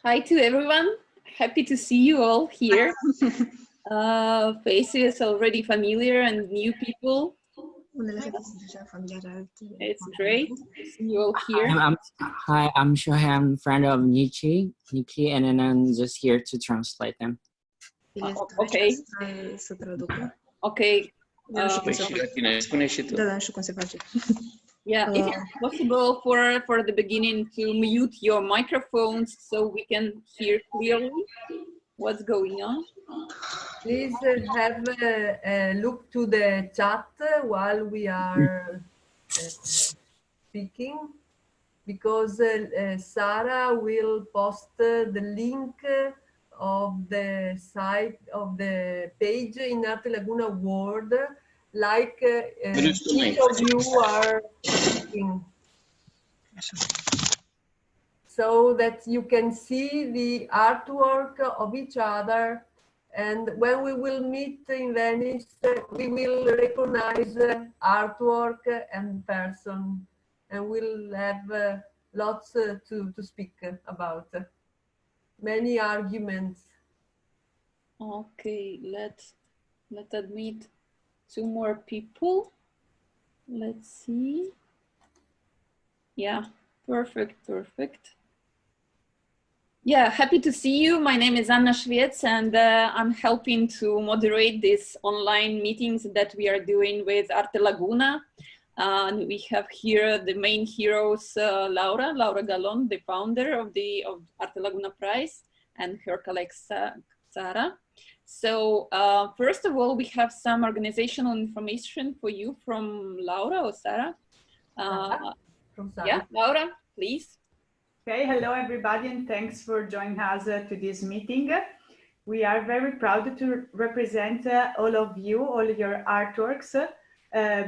Hi to everyone. Happy to see you all here. Faces already familiar and new people. It's great to see you all here. Hi, I'm Shoham, friend of Nikki, and then I'm just here to translate them. Okay. Okay. Yeah, if it's possible for the beginning to mute your microphones so we can hear clearly what's going on. Please have a look to the chat while we are speaking, because Sarah will post the link of the site of the page in Arte Laguna World, like each of you are speaking, so that you can see the artwork of each other. And when we will meet in Venice, we will recognize artwork and person, and we'll have lots to speak about. Many arguments. Okay, let's admit 2 more people. Let's see. Yeah, perfect. Yeah, happy to see you. My name is Anna Schwietz, and I'm helping to moderate these online meetings that we are doing with Arte Laguna. And we have here the main heroes, Laura Gallon, the founder of Arte Laguna Prize, and her colleague Sara. So first of all, we have some organizational information for you from Laura or Sara. Yeah, Laura, please. Okay, hello everybody, and thanks for joining us to this meeting. We are very proud to represent all of you, all your artworks,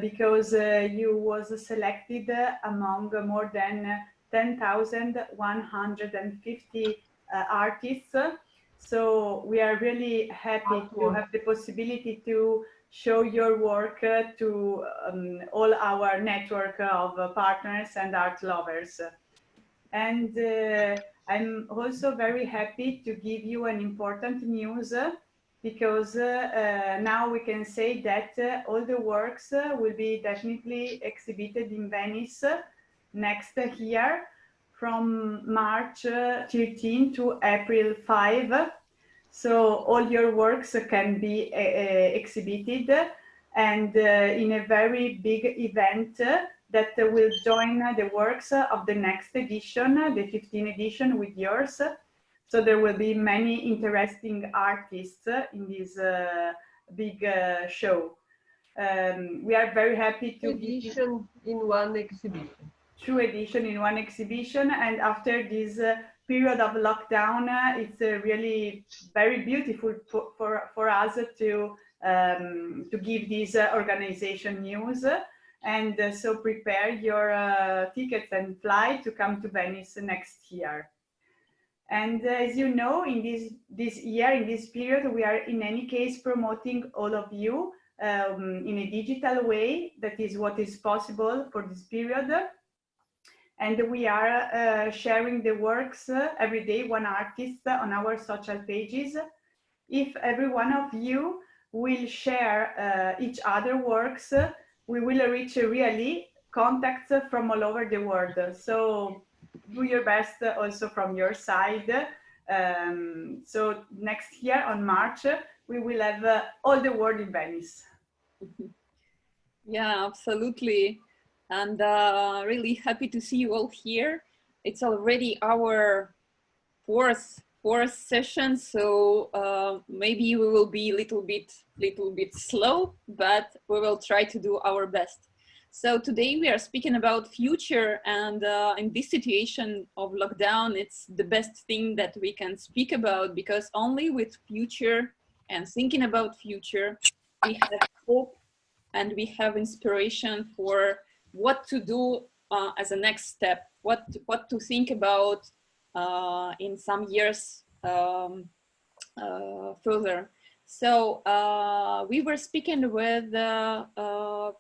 because you was selected among more than 10,150 artists. So we are really happy to have the possibility to show your work to all our network of partners and art lovers. And I'm also very happy to give you an important news, because now we can say that all the works will be definitely exhibited in Venice next year from March 13 to April 5. So all your works can be exhibited, and in a very big event that will join the works of the next edition, the 15th edition, with yours. So there will be many interesting artists in this big show. We are very happy to edition in one exhibition. 2 editions in one exhibition, and after this period of lockdown, it's really very beautiful for us to give this organization news. And so prepare your tickets and fly to come to Venice next year. And as you know, in this year, in this period, we are in any case promoting all of you in a digital way. That is what is possible for this period. And we are sharing the works every day, one artist, on our social pages. If every one of you will share each other works, we will reach really contacts from all over the world. So do your best also from your side. So next year on March, we will have all the world in Venice. Yeah, absolutely. And really happy to see you all here. It's already our fourth session, so maybe we will be a little bit slow, but we will try to do our best. So today we are speaking about future, and in this situation of lockdown, it's the best thing that we can speak about, because only with future and thinking about future, we have hope and we have inspiration for what to do as a next step, what to think about in some years further. So we were speaking with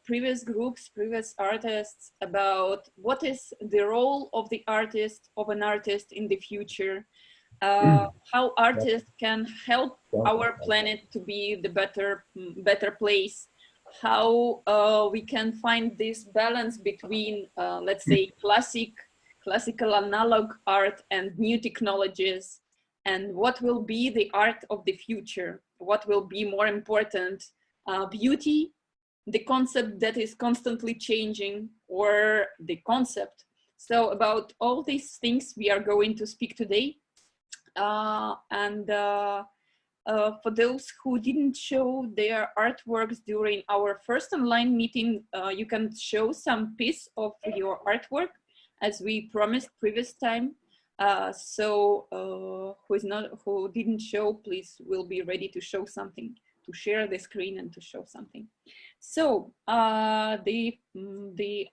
previous groups, previous artists, about what is the role of an artist in the future. how artists can help our planet to be the better place, how we can find this balance between, let's say, classical analog art and new technologies, and what will be the art of the future, what will be more important, beauty, the concept that is constantly changing, or the concept. So about all these things we are going to speak today. For those who didn't show their artworks during our first online meeting, you can show some piece of your artwork as we promised previous time. Who didn't show, please will be ready to show something, to share the screen and to show something. So the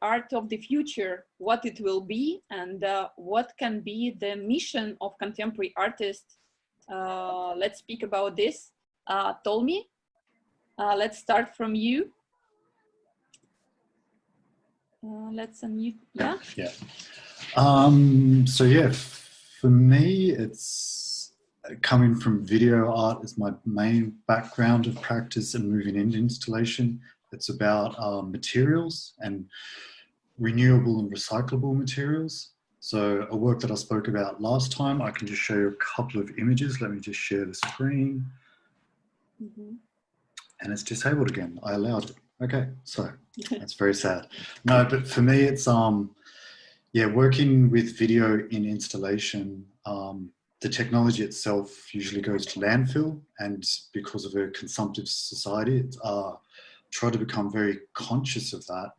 art of the future, what it will be, and what can be the mission of contemporary artists. Let's speak about this. Tolmi, let's start from you. Let's unmute. Yeah. Yeah. So yeah, for me, it's coming from video art is my main background of practice and moving into installation. It's about materials and renewable and recyclable materials. So a work that I spoke about last time, I can just show you a couple of images. Let me just share the screen. Mm-hmm. And it's disabled again. I allowed it. Okay, so that's very sad. No, but for me, it's yeah, working with video in installation. The technology itself usually goes to landfill, and because of a consumptive society, it's try to become very conscious of that.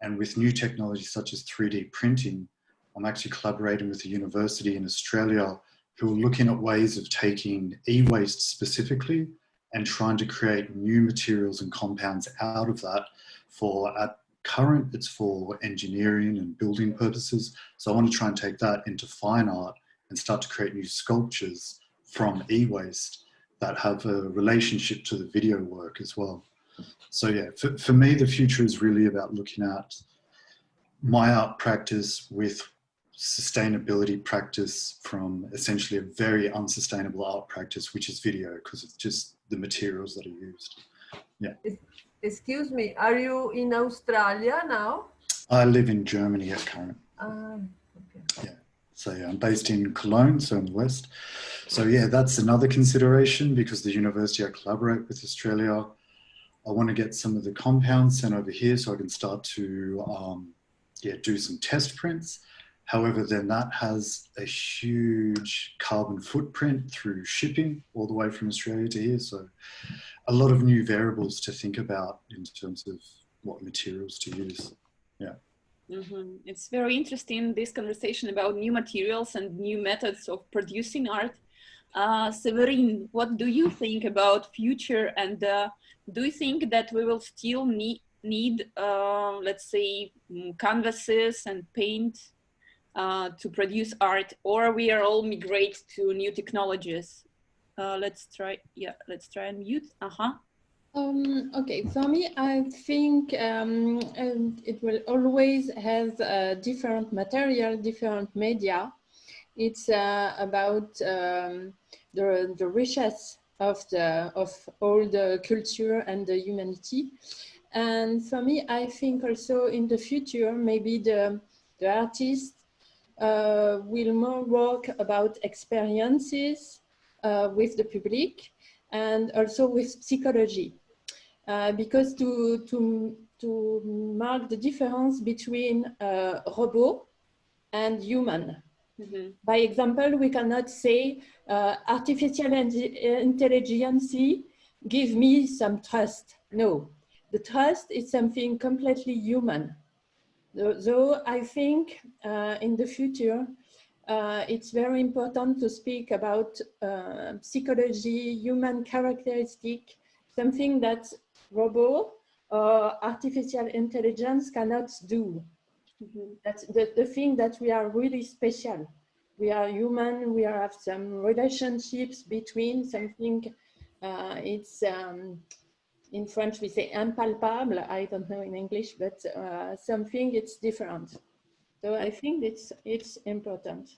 And with new technology such as 3D printing, I'm actually collaborating with a university in Australia who are looking at ways of taking e-waste specifically and trying to create new materials and compounds out of that. At current, it's for engineering and building purposes. So I want to try and take that into fine art and start to create new sculptures from e-waste that have a relationship to the video work as well. So yeah, for me, the future is really about looking at my art practice with sustainability practice from essentially a very unsustainable art practice, which is video, because it's just the materials that are used. Yeah. Excuse me, are you in Australia now? I live in Germany at current. Okay. Yeah. So yeah, I'm based in Cologne, so in the West. So yeah, that's another consideration because the university I collaborate with Australia, I want to get some of the compounds sent over here so I can start to do some test prints. However, then that has a huge carbon footprint through shipping all the way from Australia to here. So a lot of new variables to think about in terms of what materials to use. Yeah. Mm-hmm. It's very interesting, this conversation about new materials and new methods of producing art. Severin, what do you think about future, and do you think that we will still need let's say, canvases and paint to produce art, or we are all migrate to new technologies? Let's try and mute. Okay, for me, I think it will always have different material, different media. It's about the richness of all the culture and the humanity. And for me, I think also in the future, maybe the artist will more work about experiences with the public and also with psychology. Because to mark the difference between robot and human. Mm-hmm. By example, we cannot say artificial intelligence give me some trust. No, the trust is something completely human. Though I think in the future, it's very important to speak about psychology, human characteristic, something that robot or artificial intelligence cannot do. Mm-hmm. That's the thing that we are really special. We are human, we have some relationships between something, it's in French we say impalpable, I don't know in English, but something it's different. So I think it's important.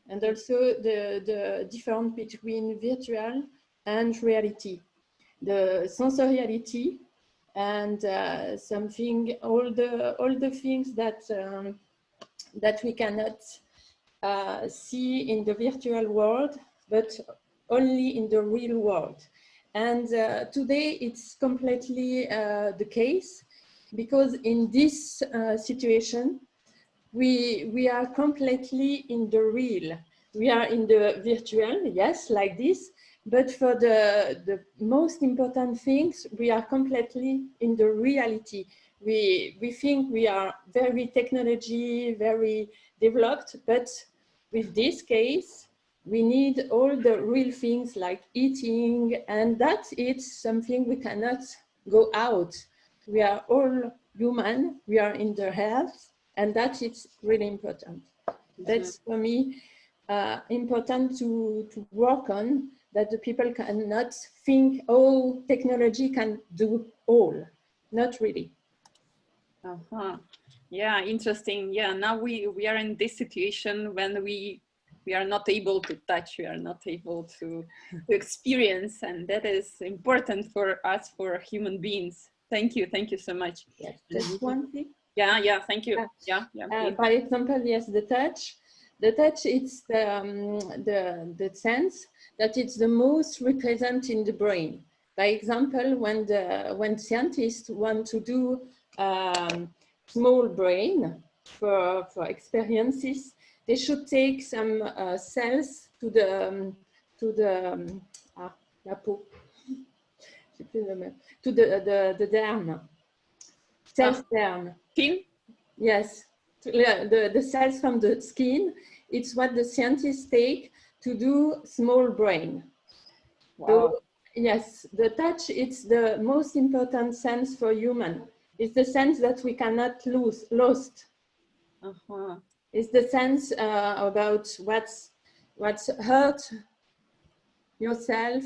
and also the difference between virtual and reality, the sensoriality, and something, all the things that that we cannot see in the virtual world, but only in the real world. And today it's completely the case, because in this situation, we are completely in the real. We are in the virtual, yes, like this, but for the most important things, we are completely in the reality. We think we are very technology, very developed, but with this case, we need all the real things like eating, and that it's something we cannot go out. We are all human, we are in the health, and that is really important. That's for me important to work on, that the people cannot think, oh, technology can do all. Not really. Yeah, interesting. Yeah, now we are in this situation when we are not able to touch, we are not able to experience, and that is important for us, for human beings. Thank you so much. Yes, just one thing. Yeah, thank you. Yeah, by example, yes, the touch. The touch, it's the sense that it's the most represent in the brain. By example, when scientists want to do small brain for experiences, they should take some cells to the la peau, to the derm, cells derm. Skin? Yes, the cells from the skin. It's what the scientists take to do small brain. Wow. Yes, the touch, it's the most important sense for human. It's the sense that we cannot lost. It's the sense about what's hurt yourself,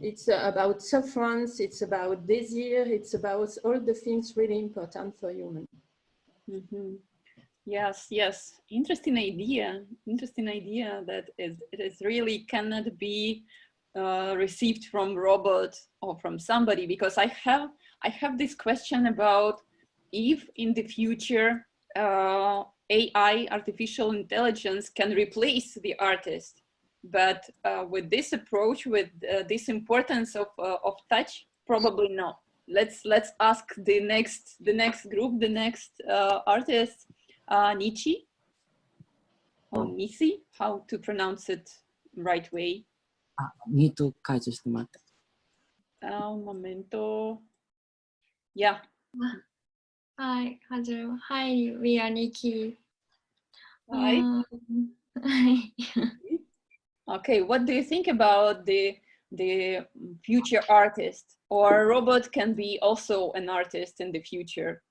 it's about sufferance, it's about desire, it's about all the things really important for human. Yes. Interesting idea that it is really cannot be received from robot or from somebody, because I have this question about if in the future AI, artificial intelligence, can replace the artist. But with this approach, with this importance of touch, probably not. Let's ask the next group, the next artist, Nichi or Nisi, how to pronounce it right way. ミュート解除してもらって。Un momento. Yeah. Hi, we are Nikki. Hi. Okay, what do you think about the future artist, or robot can be also an artist in the future?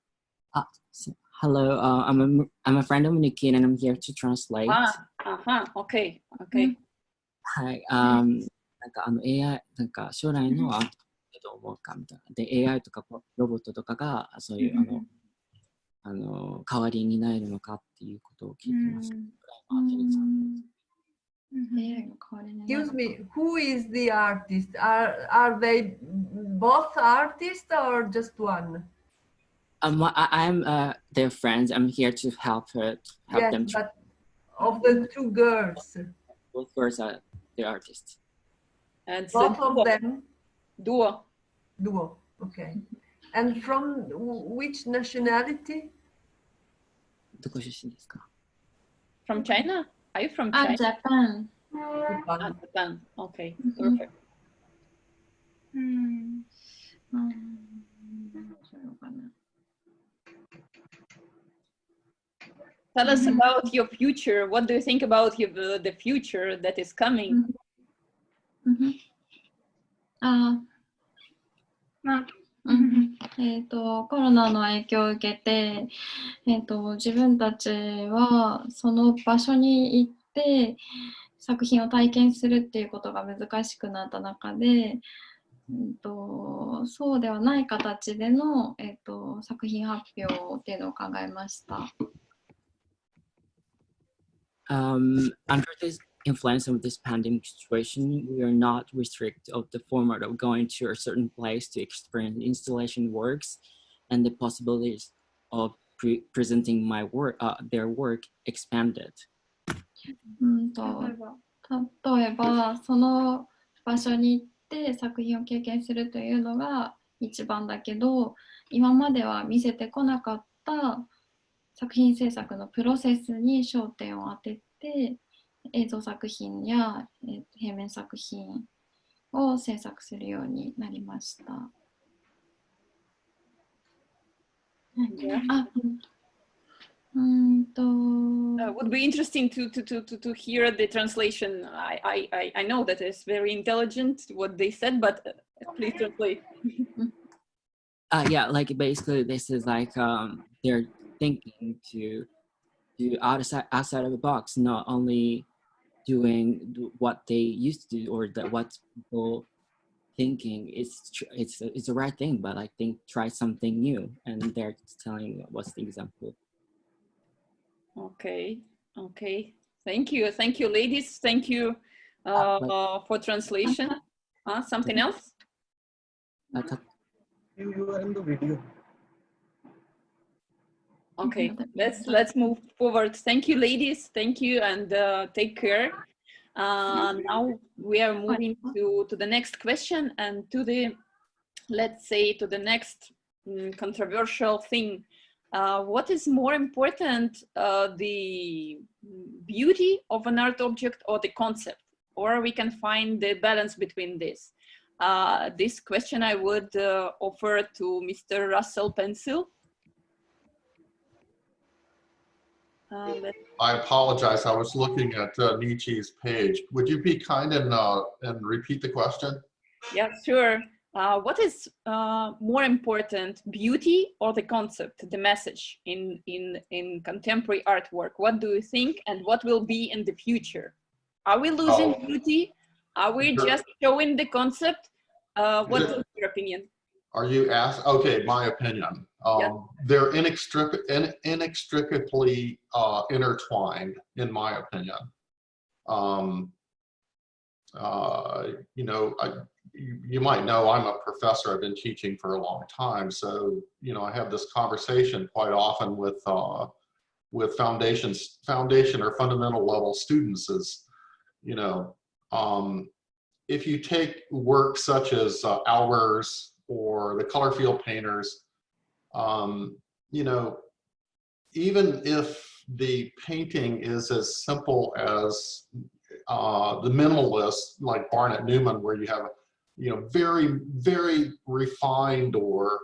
Hello, I'm a friend of Nikki and I'm here to translate. Okay. はい、なんかAI なんか将来のアートどう思うかみたいな。で AI とかロボットとかがそういう代わりになるのかっていうことを聞いてました。Excuse me, who is the artist? Are they both artists or just one? I'm their friends. I'm here to help them. But of the two girls, both girls are the artists. And both of them? Duo. Okay. And from which nationality? どこ出身ですか? From China? Are you from China? Japan. Japan. Okay, perfect. Tell us about your future. What do you think about the future that is coming? コロナの影響を受けて、自分たちはその場所に行って作品を体験するっていうことが難しくなった中で、そうではない形での、作品発表っていうのを考えました。under this influence of this pandemic situation, we are not restricted of the format of going to a certain place to experience installation works, and the possibilities of presenting my work, their work expanded. 例えばその場所に行って作品を経験するというのが一番だけど、今までは見せてこなかった作品制作のプロセスに焦点を当てて、映像作品や平面作品を制作するようになりました。Would be interesting to hear the translation. I know that it's very intelligent what they said, but please translate. Yeah, like basically this is like they're thinking to do outside of the box, not only doing what they used to do or what people thinking it's the right thing, but I think try something new, and they're telling what's the example. Okay. Thank you, ladies. Thank you for translation. Something else? You are in the video. Okay, let's move forward. Thank you, ladies. Thank you, and take care. Now we are moving to the next question and to the, let's say, to the next controversial thing. What is more important, the beauty of an art object or the concept? Or we can find the balance between this. This question I would offer to Mr. Russell Pencil. I apologize. I was looking at Nietzsche's page. Would you be kind and repeat the question? Yeah, sure. What is more important, beauty or the concept, the message in contemporary artwork? What do you think, and what will be in the future? Are we losing beauty? Are we just showing the concept? What is your opinion? Are you asked? Okay, my opinion. They're inextricably intertwined, in my opinion. You know, you might know I'm a professor. I've been teaching for a long time, so you know I have this conversation quite often with foundation or fundamental level students. Is you know, if you take work such as Albers or the color field painters, you know, even if the painting is as simple as the minimalist, like Barnett Newman, where you have, you know, very, very refined, or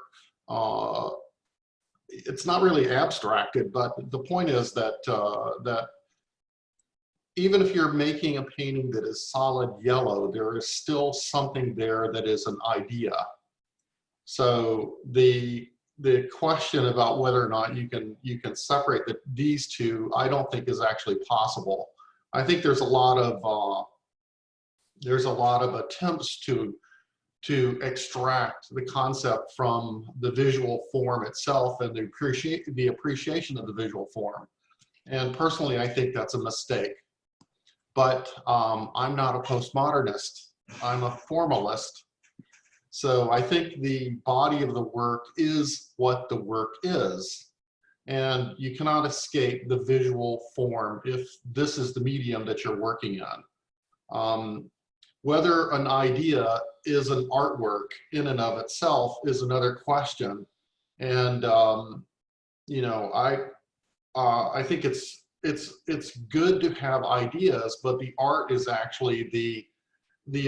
it's not really abstracted, but the point is that that even if you're making a painting that is solid yellow, there is still something there that is an idea. So the question about whether or not you can separate these two, I don't think is actually possible. I think there's a lot of attempts to extract the concept from the visual form itself and the appreciation of the visual form. And personally, I think that's a mistake. But I'm not a postmodernist. I'm a formalist. So I think the body of the work is what the work is. And you cannot escape the visual form if this is the medium that you're working on. Whether an idea is an artwork in and of itself is another question. And you know, I think it's good to have ideas, but the art is actually the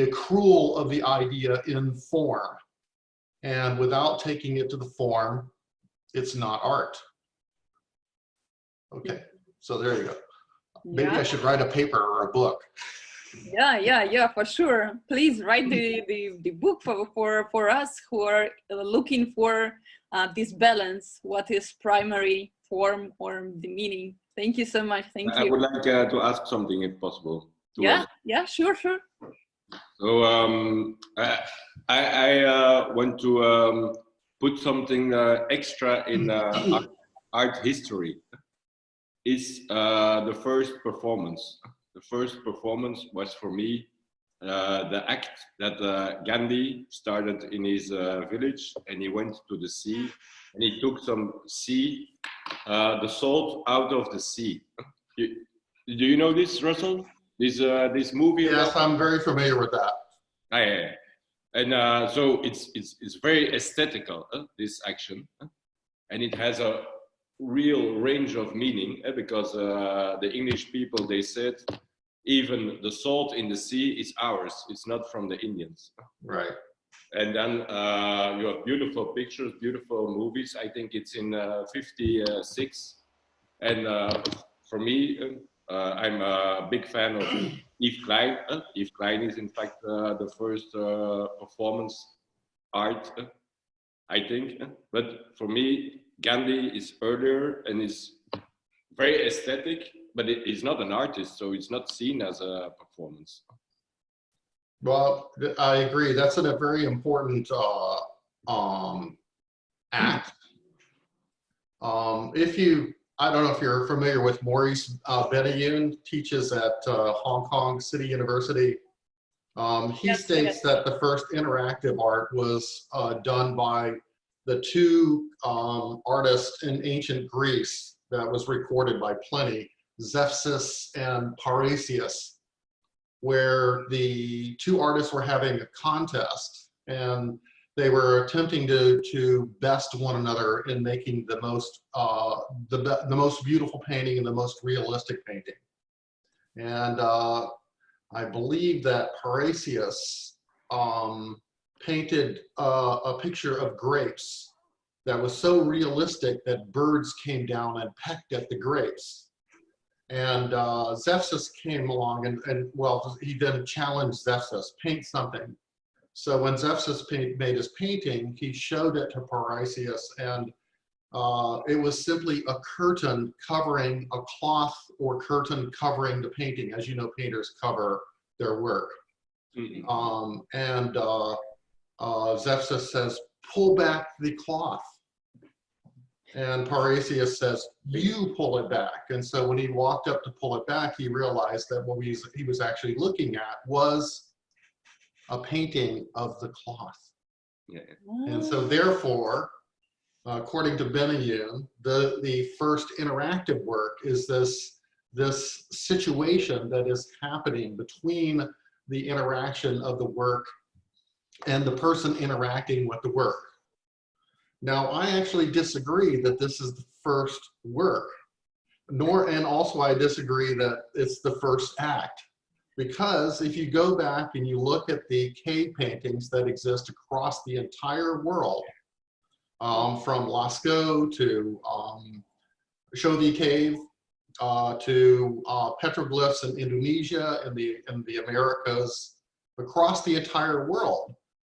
accrual of the idea in form. And without taking it to the form, it's not art. Okay, so there you go. Maybe I should write a paper or a book. Yeah, for sure. Please write the book for us who are looking for this balance. What is primary form or the meaning? Thank you so much. Thank you. I would like to ask something, if possible. Yeah, sure. So I want to put something extra in art history. is the first performance. The first performance was for me the act that Gandhi started in his village, and he went to the sea and he took some the salt out of the sea. Do you know this, Russell? This movie? Yes, I'm very familiar with that. Yeah. And so it's very aesthetical, this action, and it has a real range of meaning, because the English people, they said, even the salt in the sea is ours. It's not from the Indians. Right. And then you have beautiful pictures, beautiful movies. I think it's in 56. And for me, I'm a big fan of Yves Klein. Yves Klein is in fact the first performance art, I think. But for me, Gandhi is earlier and is very aesthetic, but he's not an artist, so it's not seen as a performance. Well, I agree. That's a very important act. I don't know if you're familiar with Maurice Benayoun, teaches at Hong Kong City University. He states that the first interactive art was done by the two artists in ancient Greece that was recorded by Pliny, Zeuxis and Parrhasius, where the two artists were having a contest and they were attempting to best one another in making the most beautiful painting and the most realistic painting. And I believe that Parrhasius painted a picture of grapes that was so realistic that birds came down and pecked at the grapes. And Zeuxis came along and well, he then challenged Zeuxis, paint something. So when Zeuxis made his painting, he showed it to Parrhasius, and it was simply a curtain covering a cloth or curtain covering the painting. As you know, painters cover their work. Mm-hmm. And Zeuxis says, pull back the cloth. And Parrhasius says, you pull it back. And so when he walked up to pull it back, he realized that what he was actually looking at was a painting of the cloth. Yeah. And so therefore, according to Benayoun, the first interactive work is this situation that is happening between the interaction of the work and the person interacting with the work. Now, I actually disagree that this is the first work, and also I disagree that it's the first act. Because if you go back and you look at the cave paintings that exist across the entire world, from Lascaux to Chauvet Cave, to petroglyphs in Indonesia and the Americas, across the entire world,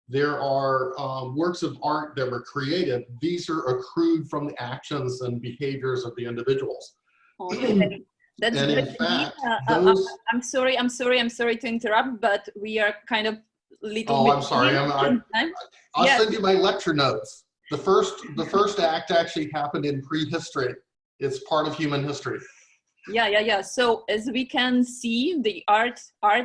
there are works of art that were created. These are accrued from the actions and behaviors of the individuals. Okay. That's and good. In fact, I'm sorry to interrupt, but we are kind of little Oh, bit. I'm sorry. I'll send you my lecture notes. The first act actually happened in prehistory. It's part of human history. Yeah. So as we can see, the art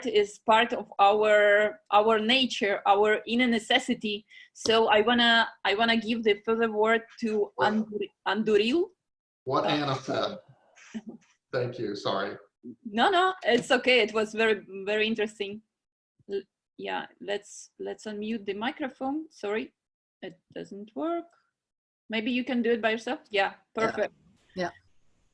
is part of our nature, our inner necessity. So I wanna give the further word to Anduril. What Anna said. Thank you. Sorry. No, it's okay. It was very, very interesting. Yeah, let's unmute the microphone. Sorry, it doesn't work. Maybe you can do it by yourself. Yeah, perfect. Yeah.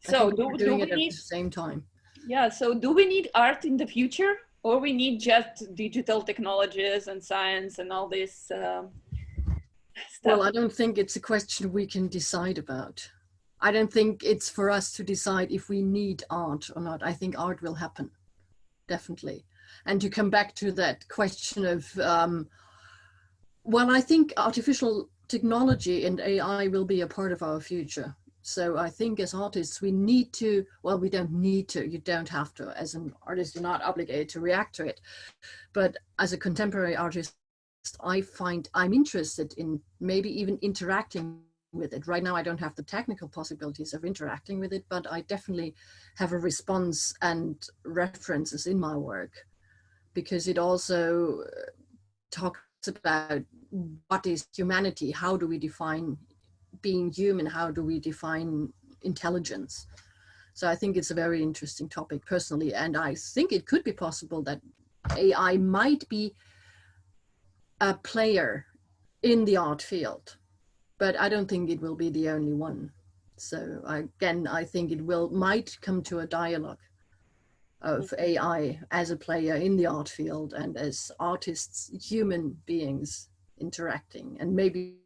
So do we need at the same time? Yeah. So do we need art in the future, or we need just digital technologies and science and all this stuff? Well, I don't think it's a question we can decide about. I don't think it's for us to decide if we need art or not. I think art will happen, definitely. And to come back to that question of, well, I think artificial technology and AI will be a part of our future. So I think as artists, we need to, well, we don't need to, you don't have to. As an artist, you're not obligated to react to it. But as a contemporary artist, I find I'm interested in maybe even interacting with it. Right now, I don't have the technical possibilities of interacting with it, but I definitely have a response and references in my work, because it also talks about what is humanity, how do we define being human, how do we define intelligence. So I think it's a very interesting topic personally, and I think it could be possible that AI might be a player in the art field, but I don't think it will be the only one. So again, I think it might come to a dialogue of AI as a player in the art field and as artists, human beings interacting, and maybe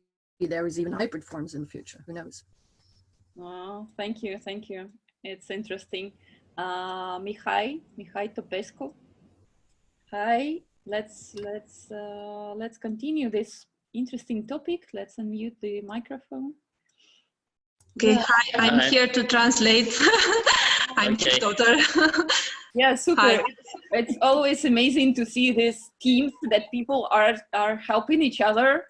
there is even hybrid forms in the future, who knows. Oh, thank you. It's interesting. Mihai Topescu. Hi, let's continue this interesting topic. Let's unmute the microphone. Okay, hi, I'm here to translate. I'm his daughter. Yeah, super. Hi. It's always amazing to see these teams that people are helping each other,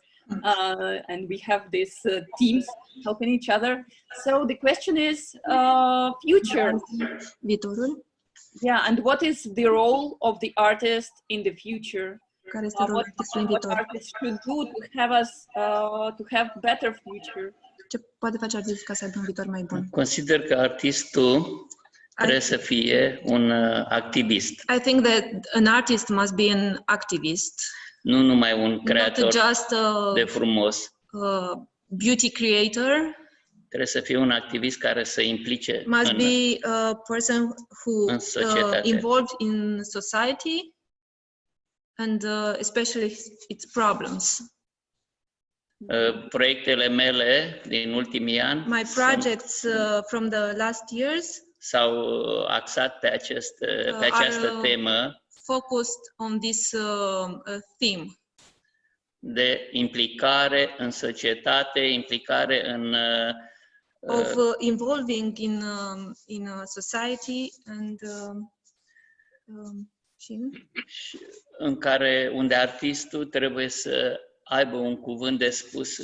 and we have these teams helping each other. So the question is future. Yeah, and what is the role of the artist in the future? What artists should do to have us to have better future? Ce poate face artistul ca să aibă un viitor mai bun? Consider că artistul trebuie să fie un activist. I think that an artist must be an activist. Nu numai un creator not just de frumos. Beauty creator. Trebuie să fie un activist care să implice must be a person who involved in society and especially its problems. Proiectele mele din ultimii ani, my projects from the last years s-au axat pe această temă, focused on this theme de implicare în societate, implicare în of involving in society and în care unde artistul trebuie să aibă un cuvânt de spus,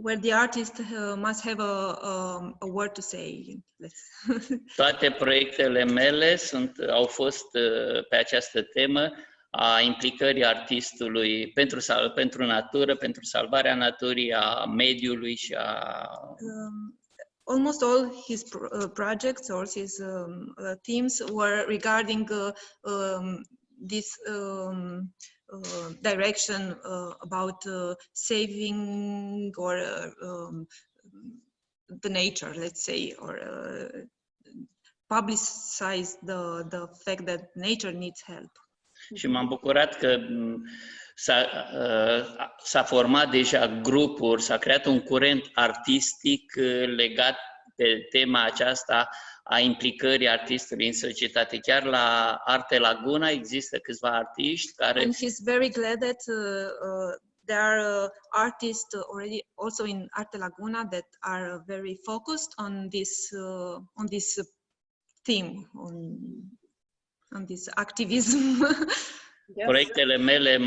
where the artist must have a word to say. Toate proiectele mele au fost pe această temă a implicării artistului pentru natură, pentru salvarea naturii, a mediului și a almost all his projects or his themes were regarding this direction about saving or the nature, let's say, or publicize the fact that nature needs help. Și m-am bucurat că s-a format deja grupuri, s-a creat un curent artistic legat pe tema aceasta a implicării artistului în societate. Chiar la Arte Laguna există câțiva artiști care... And he's very glad that there are artists already also in Arte Laguna that are very focused on this theme, on this activism. Yes. Proiectele mele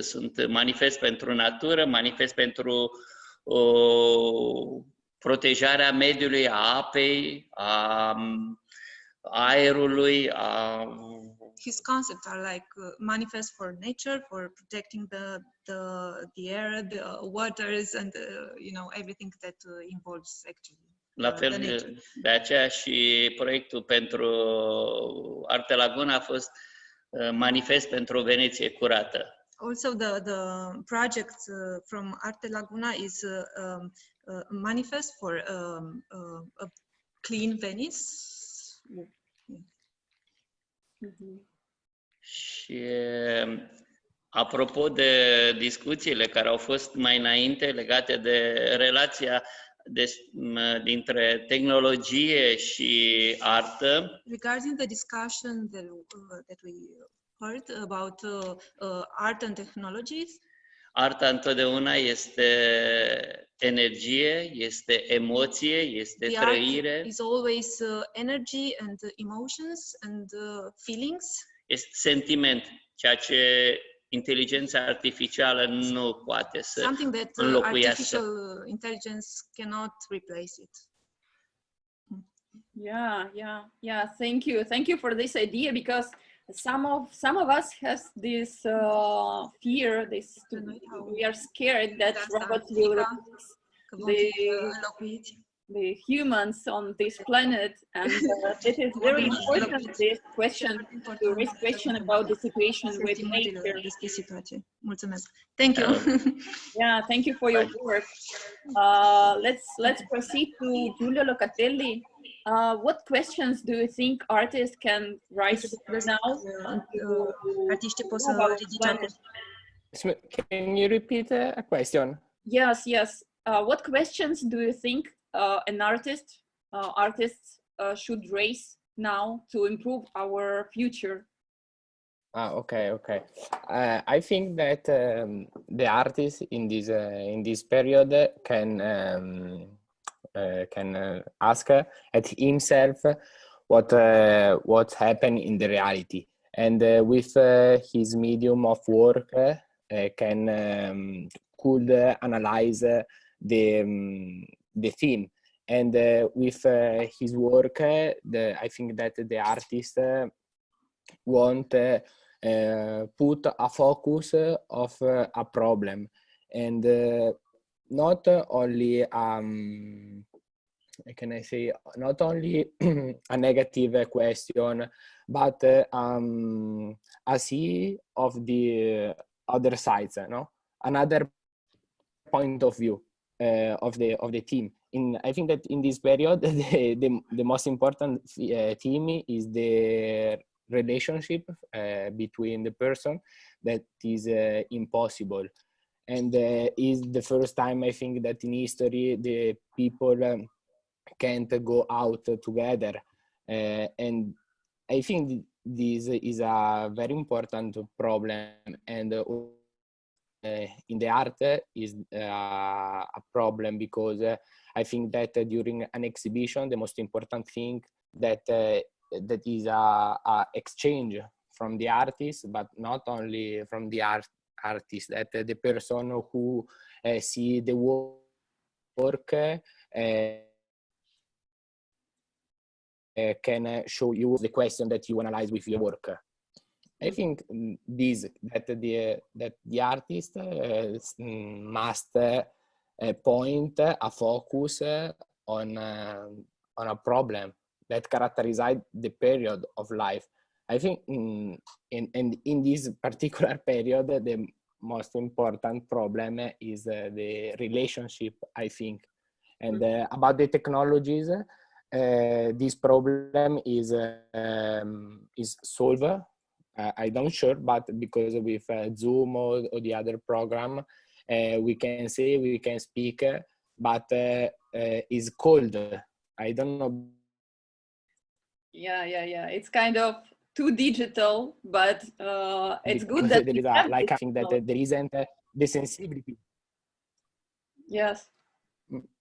sunt manifest pentru natură, manifest pentru protejarea mediului, a apei, a aerului, His concepts are like manifest for nature, for protecting the air, the waters, and everything that involves actually. La fel de aceea și proiectul pentru Arte Laguna a fost manifest pentru o Veneție curată. Also the project from Arte Laguna is manifest for a clean Venice. Și apropo de discuțiile care au fost mai înainte legate de relația dintre tehnologie și artă. Regarding the discussion that we heard about art and technologies. Arta întotdeauna este energie, este emoție, este trăire. Art is always energy and emotions and feelings. Este sentiment, ceea ce inteligența artificială nu poate să Something that înlocuiască. artificial intelligence cannot replace it. Yeah. Thank you for this idea, because some of us has this fear. We are scared that robots will replace the humans on this planet, and it is very important, this question, to raise question about the situation with nature. Mulțumesc. Thank you. Yeah, thank you for your work. Let's proceed to Giulio Locatelli. What questions do you think artists can raise now? Artiștii pot să ridice. Can you repeat a question? Yes. What questions do you think an artists should raise now to improve our future? Okay. I think that the artist in this period can ask at himself what happened in the reality, and with his medium of work could analyze the theme, and with his work I think that the artist won't put a focus of a problem, and not only can I say not only a negative question, but a see of the other sides, another point of view of the team. I think that in this period the most important theme is the relationship between the person that is impossible, and is the first time I think that in history the people can't go out together, and I think this is a very important problem, and in the art is a problem, because I think that during an exhibition the most important thing that is a exchange from the artist, but not only from the artist, that the person who see the work can show you the question that you analyze with your work. I think that the artist must point a focus on a problem that characterized the period of life. I think in this particular period the most important problem is the relationship, I think. And about the technologies, this problem is solved. I don't sure, but because with Zoom or the other program, we can say, we can speak, but is cold. I don't know. Yeah. It's kind of too digital, but it's good that there is I think that there isn't the sensibility. Yes.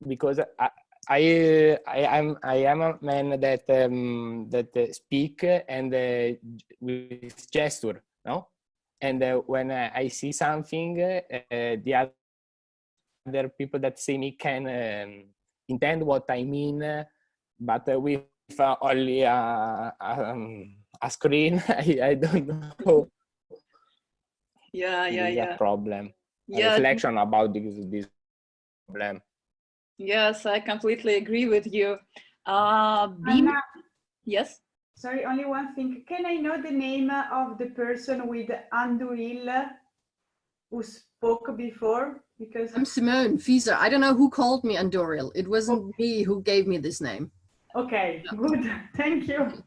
Because I am a man that speak and with gesture, no? And when I see something, the other people that see me can intend what I mean, but with only a screen, I don't know. Yeah. A problem. A reflection about this problem. Yes, I completely agree with you. Yes? Sorry, only one thing. Can I know the name of the person with Anduril who spoke before? Because I'm Simone Fieser. I don't know who called me Anduril. It wasn't me who gave me this name. Okay, good. Thank you.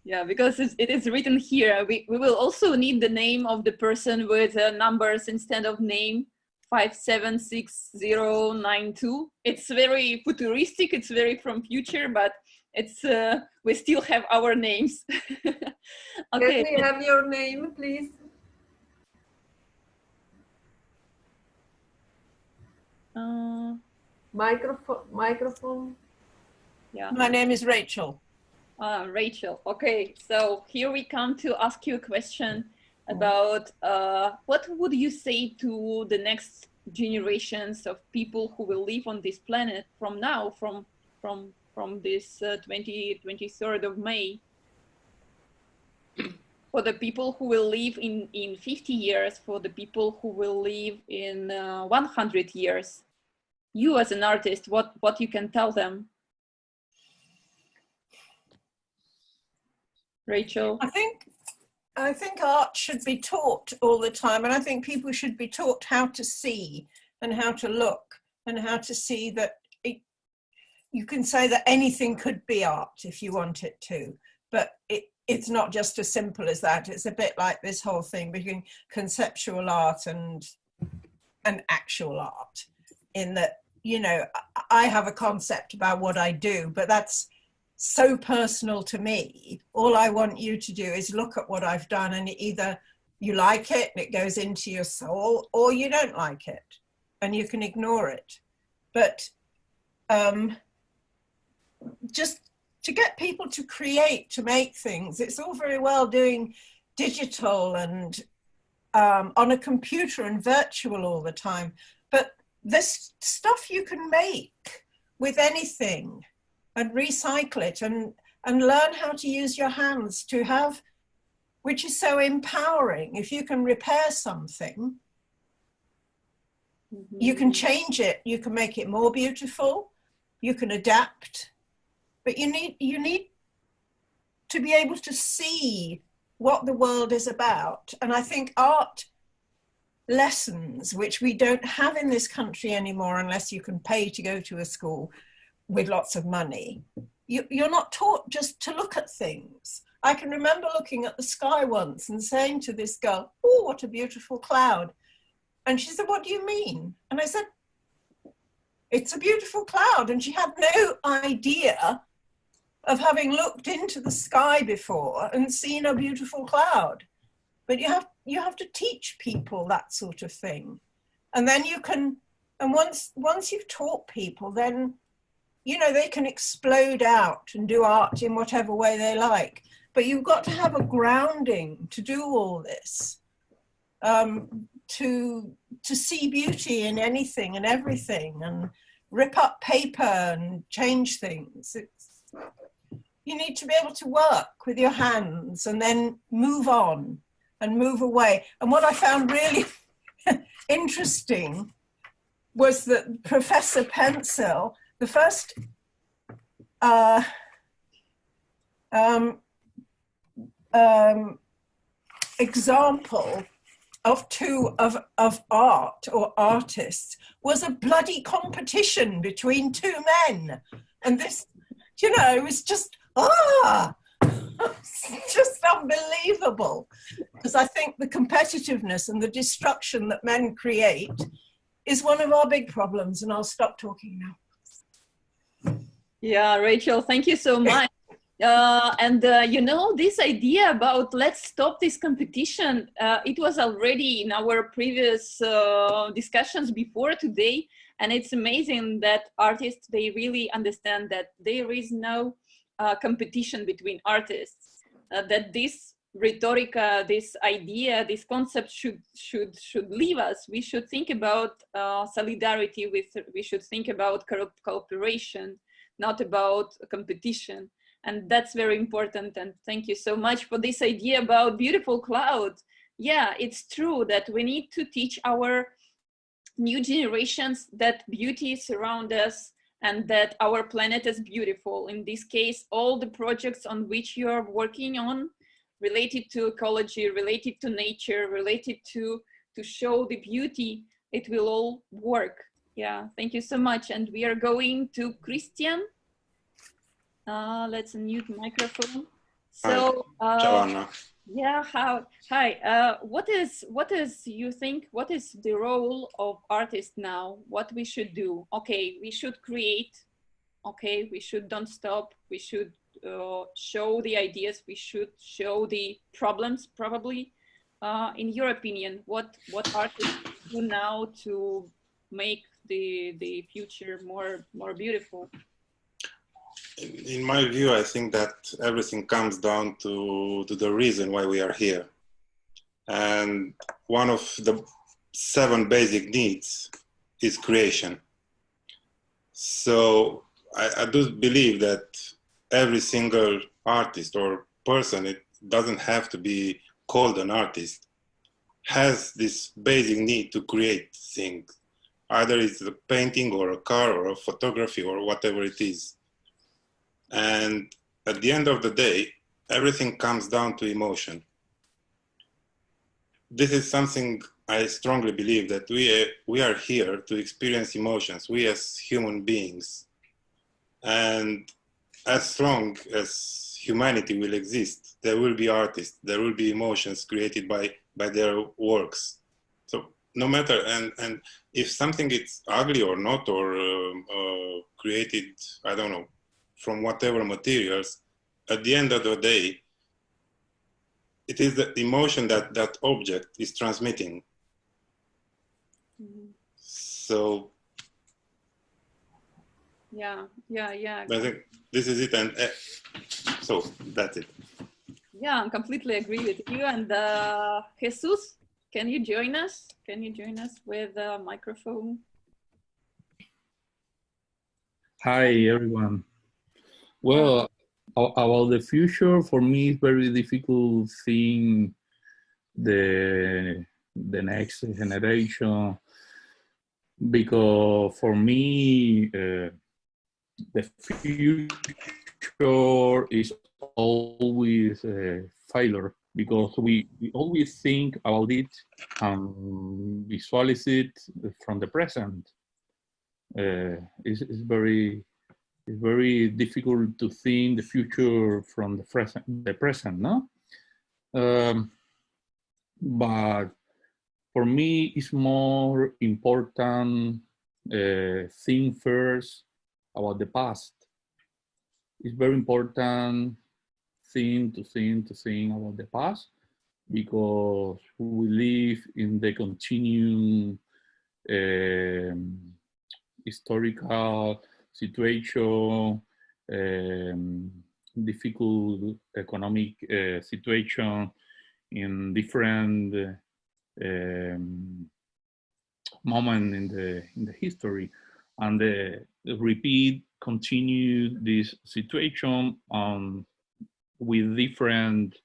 Yeah, because it is written here. We will also need the name of the person with numbers instead of name. 576092. It's very futuristic, it's very from future, but it's we still have our names. Okay. Can we have your name, please? Microphone. Yeah. My name is Rachel. Rachel. Okay, so here we come to ask you a question. about what would you say to the next generations of people who will live on this planet from now, from this 23rd of May, for the people who will live in 50 years, for the people who will live in 100 years? You as an artist, what you can tell them? Rachel? I think art should be taught all the time, and I think people should be taught how to see and how to look and how to see that you can say that anything could be art if you want it to, but it's not just as simple as that. It's a bit like this whole thing between conceptual art and actual art, in that, you know, I have a concept about what I do, but that's so personal to me. All I want you to do is look at what I've done, and either you like it and it goes into your soul, or you don't like it and you can ignore it. But just to get people to create, to make things, it's all very well doing digital and on a computer and virtual all the time, but this stuff you can make with anything and recycle it and learn how to use your hands to have, which is so empowering. If you can repair something, you can change it, you can make it more beautiful, you can adapt, but you need to be able to see what the world is about. And I think art lessons, which we don't have in this country anymore unless you can pay to go to a school with lots of money, you're not taught just to look at things. I can remember looking at the sky once and saying to this girl, "Oh, what a beautiful cloud." And she said, "What do you mean?" And I said, "It's a beautiful cloud." And she had no idea of having looked into the sky before and seen a beautiful cloud. But you have to teach people that sort of thing. And then you can, and once you've taught people, then, you know, they can explode out and do art in whatever way they like. But you've got to have a grounding to do all this, to see beauty in anything and everything, and rip up paper and change things. You need to be able to work with your hands and then move on and move away. And what I found really interesting was that Professor Pencil, the first example of art or artists was a bloody competition between two men. And this, you know, it was just, it's just unbelievable. Because I think the competitiveness and the destruction that men create is one of our big problems. And I'll stop talking now. Yeah, Rachel, thank you so much. You know, this idea about let's stop this competition, it was already in our previous discussions before today. And it's amazing that artists, they really understand that there is no competition between artists, that this rhetorica, this idea, this concept should leave us. We should think about solidarity, we should think about cooperation, not about competition. And that's very important. And thank you so much for this idea about beautiful clouds. Yeah, it's true that we need to teach our new generations that beauty surrounds us and that our planet is beautiful. In this case, all the projects on which you are working on related to ecology, related to nature, related to show the beauty, it will all work. Yeah, thank you so much. And we are going to Christian. Let's unmute microphone. So, yeah, hi. What is you think? What is the role of artists now? What we should do? Okay, we should create. Okay, we should don't stop. We should show the ideas. We should show the problems. Probably, in your opinion, what artists do now to make the future more beautiful? In my view, I think that everything comes down to the reason why we are here. And one of the 7 basic needs is creation. So I do believe that every single artist or person, it doesn't have to be called an artist, has this basic need to create things. Either it's a painting or a car or a photography or whatever it is. And at the end of the day, everything comes down to emotion. This is something I strongly believe, that we are here to experience emotions, we as human beings. And as long as humanity will exist, there will be artists, there will be emotions created by their works. So no matter, and if something is ugly or not, or created, I don't know, from whatever materials, at the end of the day, it is the emotion that that object is transmitting. Mm-hmm. So yeah. I think this is it, and so that's it. Yeah, I completely agree with you. And Jesus, can you join us? Can you join us with a microphone? Hi, everyone. Well, about the future, for me, it's very difficult seeing the next generation, because for me, the future is always a failure, because we always think about it and visualize it from the present. It's very difficult to think the future from the present, no? But for me, it's more important think first about the past. It's very important to think about the past, because we live in the continuing historical situation, difficult economic situation in different moment in the history, and continue this situation with different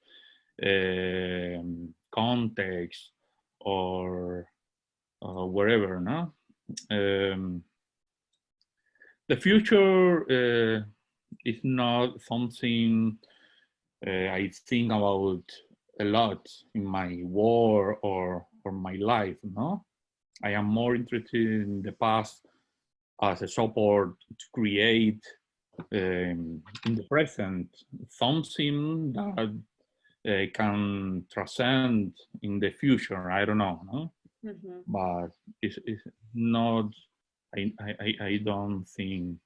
context or wherever, no? The future is not something I think about a lot in my work or my life, no? I am more interested in the past as a support to create in the present something that can transcend in the future. I don't know, no? Mm-hmm. But it's not, I don't think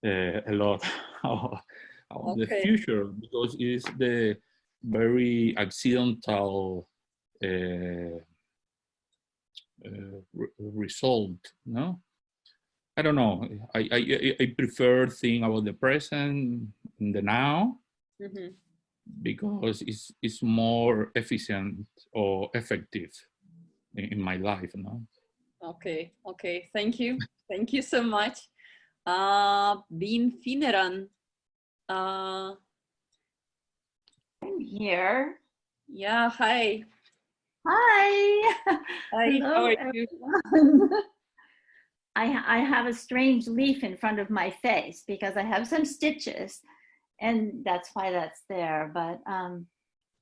a lot about the future, because it's the very accidental result, no? I don't know. I prefer think about the present, in the now, Mm-hmm. because it's more efficient or effective in my life, no? Okay. Thank you so much. Bean Fineran. I'm here. Yeah, hi. Hi. Hi, Hello, how are you? everyone. I have a strange leaf in front of my face because I have some stitches, and that's why that's there. But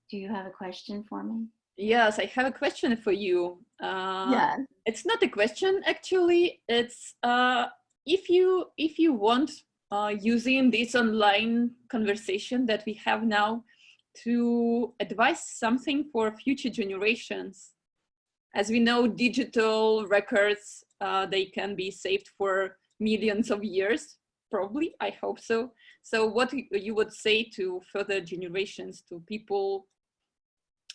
do you have a question for me? Yes, I have a question for you. Yes. It's not a question, actually. It's if you want, using this online conversation that we have now, to advise something for future generations. As we know, digital records, they can be saved for millions of years, probably, I hope so. So what you would say to further generations, to people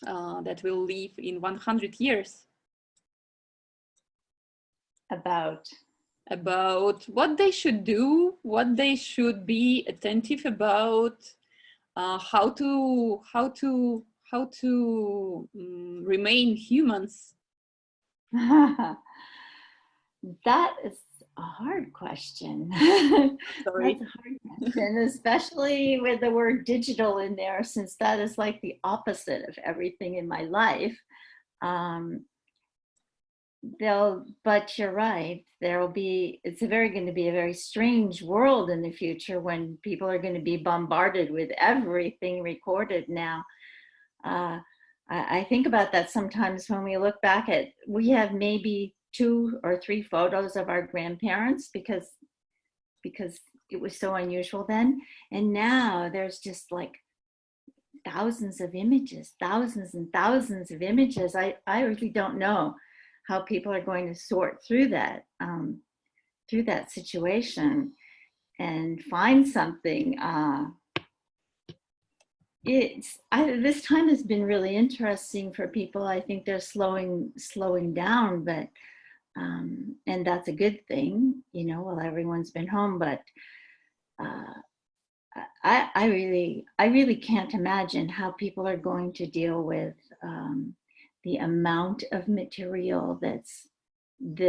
that will live in 100 years? About what they should do, what they should be attentive about, how to remain humans? That is a hard question. Sorry. That's a hard question, especially with the word digital in there, since that is like the opposite of everything in my life. But you're right, it's going to be a very strange world in the future when people are going to be bombarded with everything recorded now. I think about that sometimes when we look back we have maybe 2 or 3 photos of our grandparents because it was so unusual then. And now there's just like thousands of images, thousands and thousands of images. I really don't know how people are going to sort through that situation and find something. This time has been really interesting for people. I think they're slowing down, but and that's a good thing, while everyone's been home. But I really can't imagine how people are going to deal with the amount of material that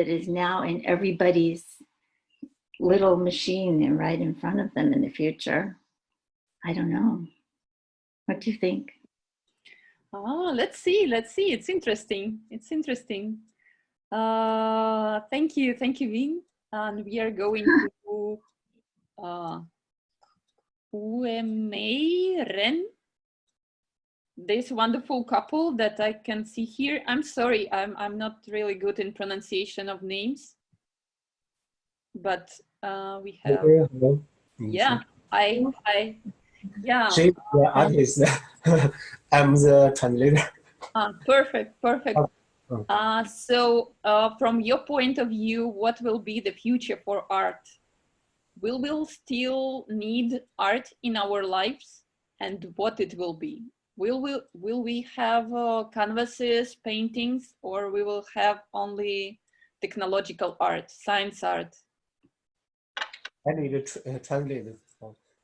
is now in everybody's little machine right in front of them in the future. I don't know. What do you think? Let's see. It's interesting. Thank you, Vin. And we are going to UMA Ren. This wonderful couple that I can see here. I'm sorry, I'm not really good in pronunciation of names, but we have. Hello. Yeah, yeah. She's the artist. I'm the translator. Perfect. So from your point of view, what will be the future for art? Will we still need art in our lives, and what it will be? Will we have canvases, paintings, or we will have only technological art, science art? I need to translate.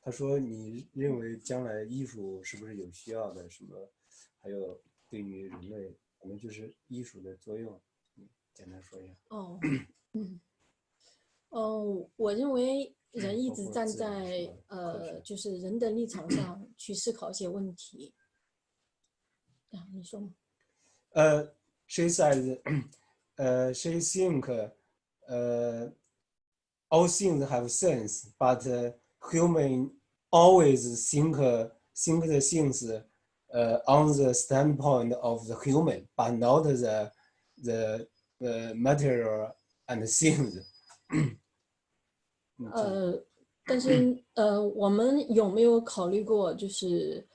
他说：“你认为将来艺术是不是有需要的？什么？还有对于人类，可能就是艺术的作用。简单说一下。”我认为人一直站在就是人的立场上去思考一些问题。你说吗？She says, she think, all things have sense, but human always think the things on the standpoint of the human, but not the material and things. 但是我们有没有考虑过就是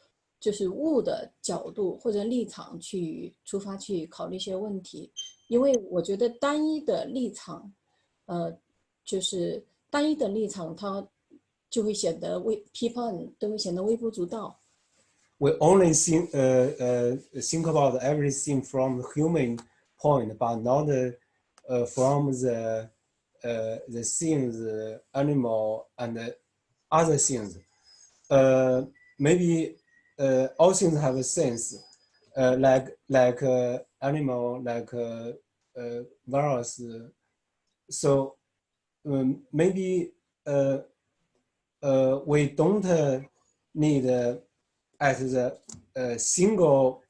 物的角度或者立场去出发去考虑一些问题？因为我觉得单一的立场，就是单一的立场，它就会显得批判都会显得微不足道。We only think about everything from the human point, but not from the things, animal and other things. Maybe all things have a sense, like animal, like virus. So maybe we don't need at the single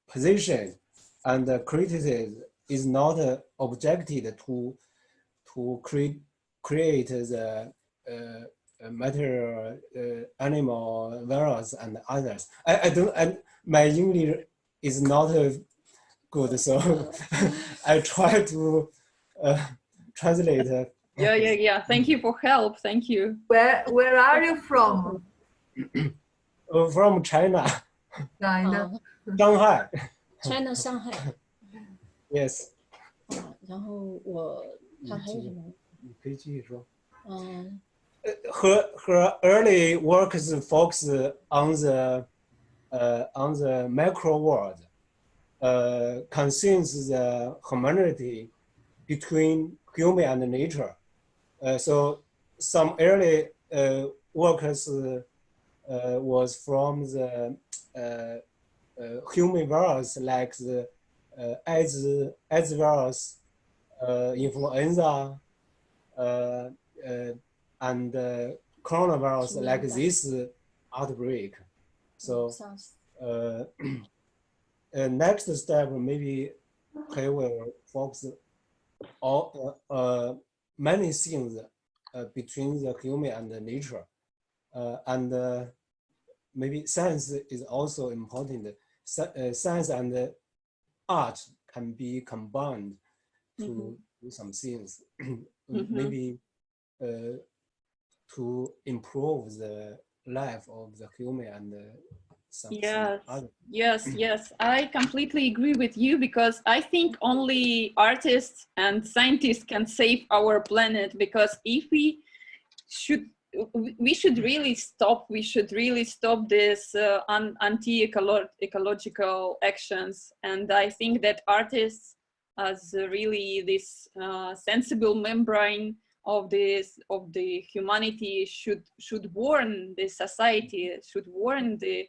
position, and criticism is not objected to create the material, animal, virus, and others. My English is not good, so I try to translate. Yeah. Thank you for help. Thank you. Where are you from? From China. China. Shanghai. China, Shanghai. Yes. 然后他还有什么？你可以继续说。Her early works focus on the macro world, concerns the humanity between human and nature. So some early works was from the human virus like the AIDS virus, influenza, and coronavirus like this outbreak. So next step, maybe he will focus on many things between the human and the nature, and maybe science is also important. Science and art can be combined to do some things, maybe to improve the life of the human and some other. Yes, I completely agree with you, because I think only artists and scientists can save our planet, because if we should really stop this anti-ecological actions. And I think that artists, as really this sensible membrane of the humanity, should warn the society, should warn the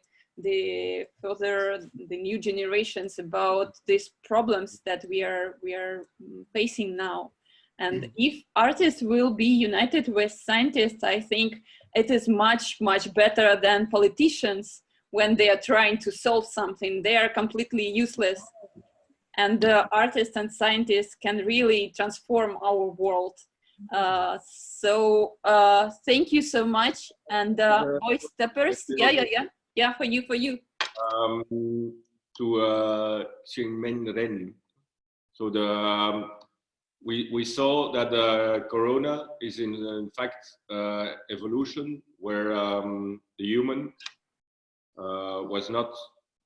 new generations about these problems that we are facing now. And if artists will be united with scientists, I think it is much better than politicians when they are trying to solve something. They are completely useless, and artists and scientists can really transform our world. So thank you so much. And voice steppers, yeah, for you. To Chiang Minh Ren. So we saw that corona is in fact evolution, where the human was not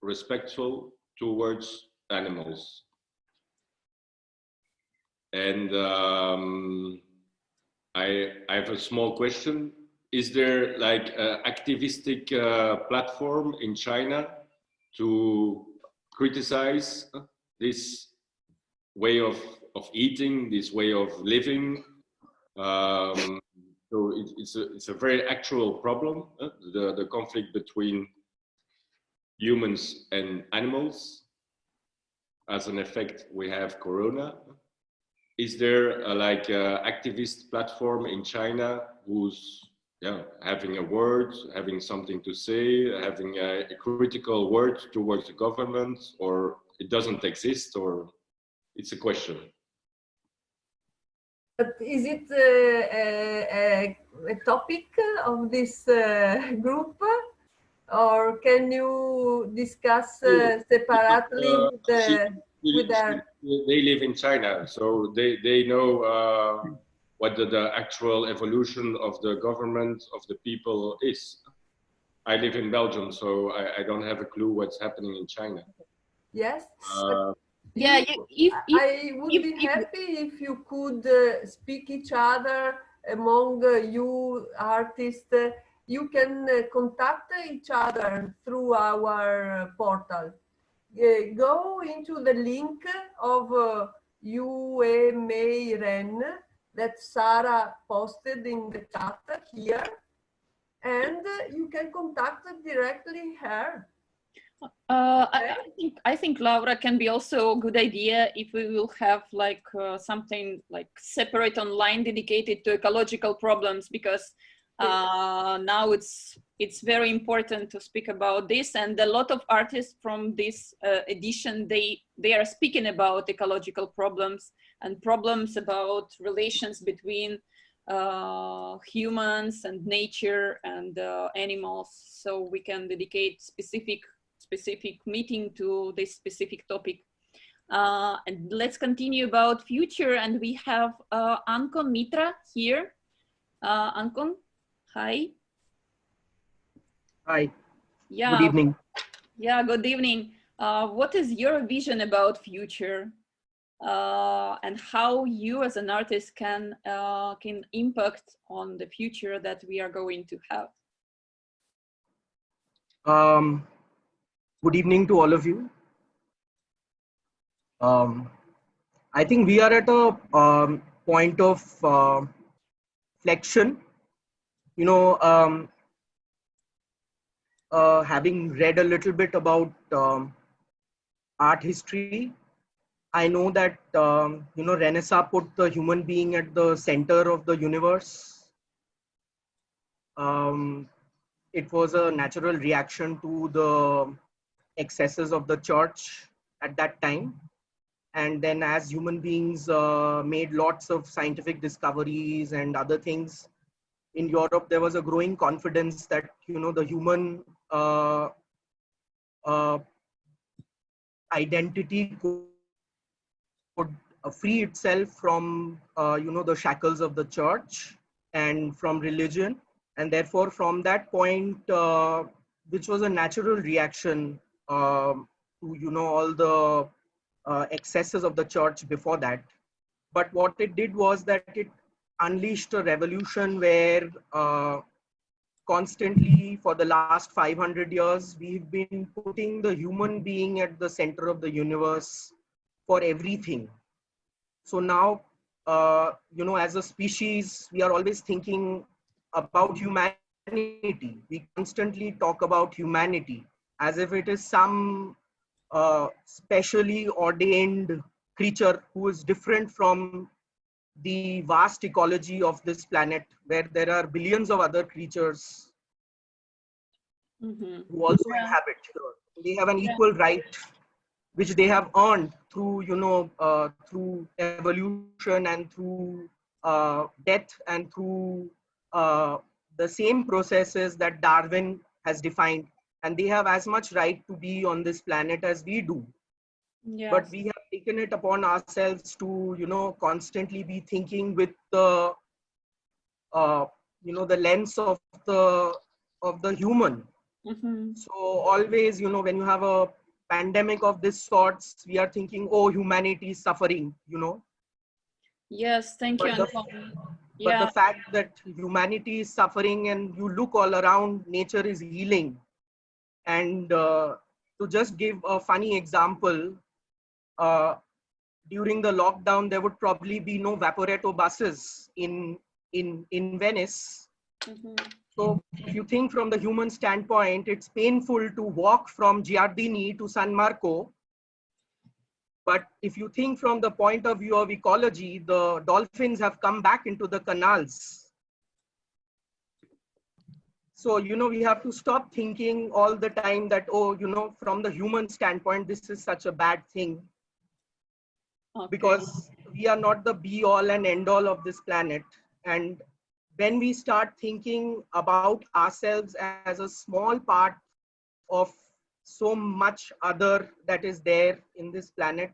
respectful towards animals. And I have a small question. Is there like an activistic platform in China to criticize this way of eating, this way of living? So it's a very actual problem, the conflict between humans and animals. As an effect, we have corona. Is there a activist platform in China who's having a word, having something to say, having a critical word towards the government, or it doesn't exist, or it's a question? But is it a topic of this group, or can you discuss separately with their... They live in China, so they know what the actual evolution of the government, of the people is. I live in Belgium, so I don't have a clue what's happening in China. Yes. I would be happy if you could speak each other among you artists. You can contact each other through our portal. Go into the link of UEMAREN that Sarah posted in the chat here, and you can contact directly her. I think Laura, can be also a good idea if we will have something like separate online dedicated to ecological problems, because now it's very important to speak about this, and a lot of artists from this edition, they are speaking about ecological problems and problems about relations between humans and nature and animals. So we can dedicate specific meeting to this specific topic. And let's continue about future, and we have Ankon Mitra here. Ankon, hi. Hi. Yeah. Good evening. Yeah, good evening. What is your vision about future, and how you as an artist can impact on the future that we are going to have? Good evening to all of you. I think we are at a point of flexion. having read a little bit about art history, I know that Renaissance put the human being at the center of the universe. It was a natural reaction to the excesses of the church at that time. And then as human beings made lots of scientific discoveries and other things, in Europe, there was a growing confidence that, the human identity could free itself from, the shackles of the church and from religion. And therefore, from that point, which was a natural reaction to, all the excesses of the church before that. But what it did was that it unleashed a revolution where constantly for the last 500 years, we've been putting the human being at the center of the universe for everything. So now, as a species, we are always thinking about humanity. We constantly talk about humanity as if it is some specially ordained creature who is different from the vast ecology of this planet, where there are billions of other creatures who also inhabit here. They have an equal right, which they have earned through, through evolution and through death and through the same processes that Darwin has defined. And they have as much right to be on this planet as we do. Yes. But we have taken it upon ourselves to, constantly be thinking with the, the lens of the human. So always, when you have a pandemic of this sorts, we are thinking, oh, humanity is suffering, Yes, thank you, Anupam. But the fact that humanity is suffering and you look all around, nature is healing. And to just give a funny example, during the lockdown, there would probably be no Vaporetto buses in Venice. So if you think from the human standpoint, it's painful to walk from Giardini to San Marco. But if you think from the point of view of ecology, the dolphins have come back into the canals. So, we have to stop thinking all the time that, oh, from the human standpoint, this is such a bad thing. Because we are not the be all and end all of this planet. And when we start thinking about ourselves as a small part of so much other that is there in this planet,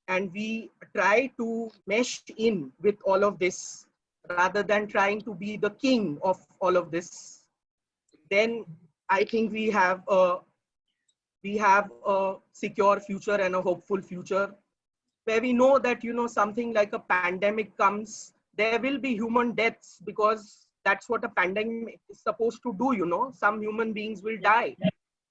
and we try to mesh in with all of this rather than trying to be the king of all of this, then I think we have a secure future and a hopeful future, where we know that, something like a pandemic comes, there will be human deaths, because that's what a pandemic is supposed to do, some human beings will die.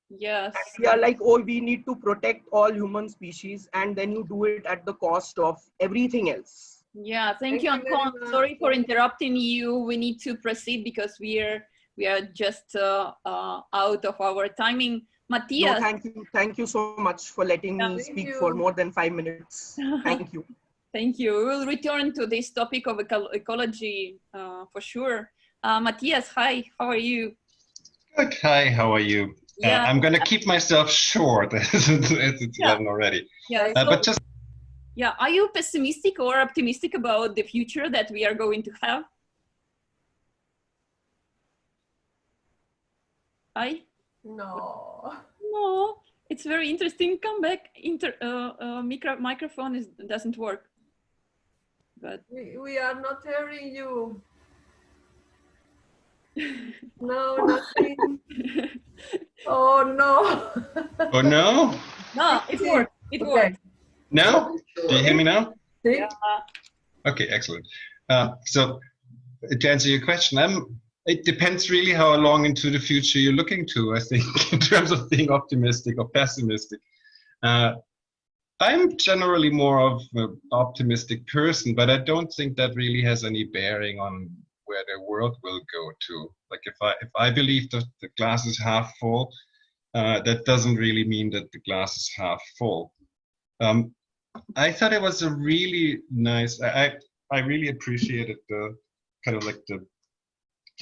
Yes. And we are like, oh, we need to protect all human species, and then you do it at the cost of everything else. Yeah, thank you, Antoine. Sorry for interrupting you. We need to proceed because we are just out of our timing. Matthias. No, thank you so much for letting me speak for more than 5 minutes. Thank you. Thank you. We will return to this topic of ecology for sure. Matthias, hi, how are you? Good, hi, how are you? Yeah. I'm going to keep myself short as it's 11 already. Yeah, but just... Yeah, are you pessimistic or optimistic about the future that we are going to have? Hi? No, it's very interesting. Come back. Microphone doesn't work. But we are not hearing you. No, nothing. Oh no. Oh no? No, it works. It works. No? Do you hear me now? Yeah. Okay, excellent. So to answer your question, it depends really how long into the future you're looking to, I think, in terms of being optimistic or pessimistic. I'm generally more of an optimistic person, but I don't think that really has any bearing on where the world will go to. Like if I believe that the glass is half full, that doesn't really mean that the glass is half full. I thought it was a really nice. I really appreciated the kind of like the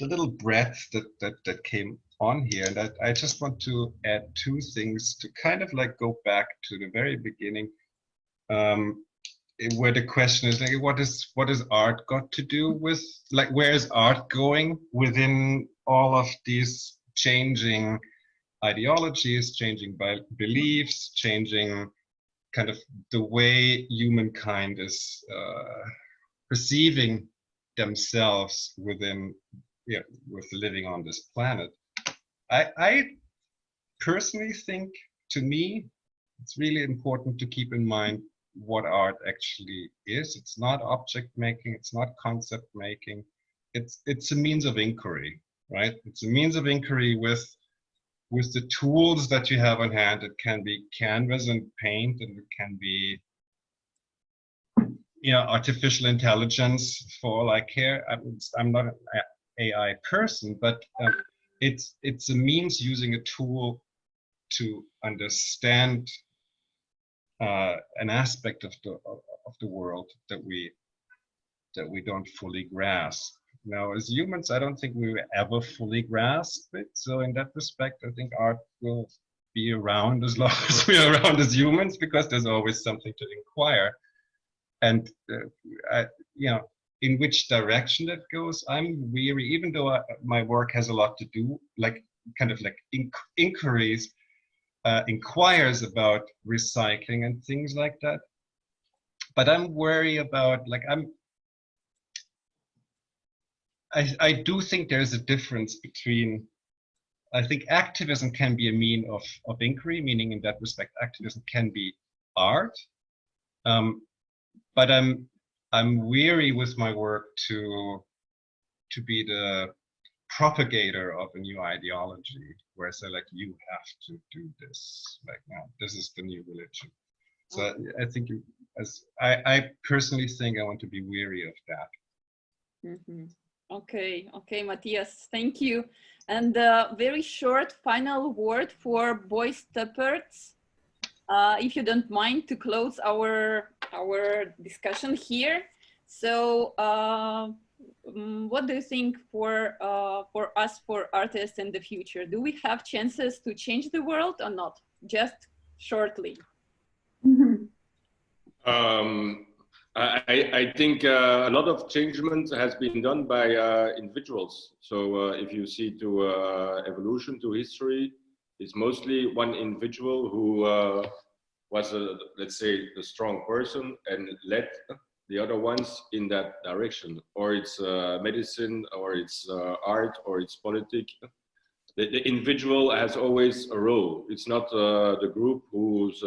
little breath that came on here, and I just want to add two things to kind of like go back to the very beginning, where the question is like, what is art got to do with, like, where is art going within all of these changing ideologies, changing beliefs, changing kind of the way humankind is perceiving themselves within, with living on this planet. I personally think, to me, it's really important to keep in mind what art actually is. It's not object making, it's not concept making. It's a means of inquiry, right? It's a means of inquiry with the tools that you have on hand. It can be canvas and paint, and it can be, artificial intelligence for all I care. I'm not an AI person, but it's a means using a tool to understand an aspect of the world that we don't fully grasp. Now, as humans, I don't think we will ever fully grasp it. So in that respect, I think art will be around as long as we are around as humans, because there's always something to inquire. And in which direction that goes, I'm weary, even though my work has a lot to do, like kind of like inquiries, inquires about recycling and things like that. But I'm worried about, like, I do think there's a difference between, I think activism can be a mean of inquiry, meaning in that respect, activism can be art. But I'm weary with my work to be the propagator of a new ideology, where I say, like, you have to do this, like, now this is the new religion. So I think, I personally think I want to be weary of that. Mm-hmm. Okay, Matthias, thank you. And very short final word for Boy Stepperds, if you don't mind, to close our discussion here. So, what do you think for us, for artists in the future? Do we have chances to change the world or not? Just shortly. I think a lot of changement has been done by individuals. So if you see to evolution, to history, it's mostly one individual who was, let's say, the strong person and led the other ones in that direction. Or it's medicine, or it's art, or it's politics. The individual has always a role. It's not the group who's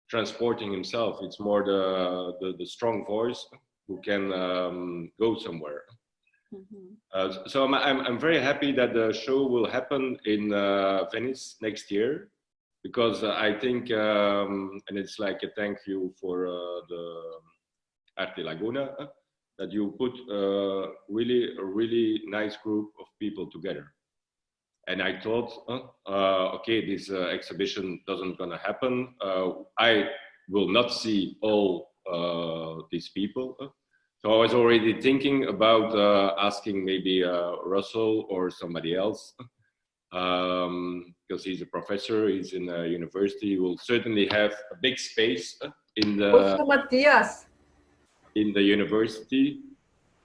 transporting himself. It's more the strong voice who can go somewhere. Mm-hmm. So I'm very happy that the show will happen in Venice next year, because I think, and it's like a thank you for the Arte Laguna, that you put a really nice group of people together. And I thought, okay, this exhibition doesn't gonna happen. I will not see all these people. So I was already thinking about asking maybe Russell or somebody else, because he's a professor, he's in a university, he will certainly have a big space in the, also Matthias, in the university.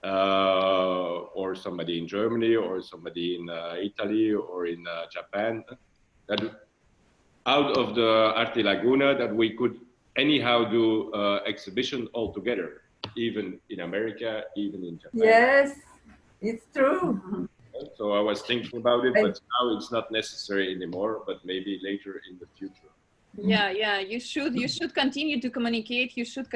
Or somebody in Germany, or somebody in Italy, or in Japan, that out of the Arte Laguna, that we could anyhow do exhibition all together, even in America, even in Japan. Yes, it's true. So I was thinking about it, but now it's not necessary anymore, but maybe later in the future. Yeah, you should continue to communicate. You should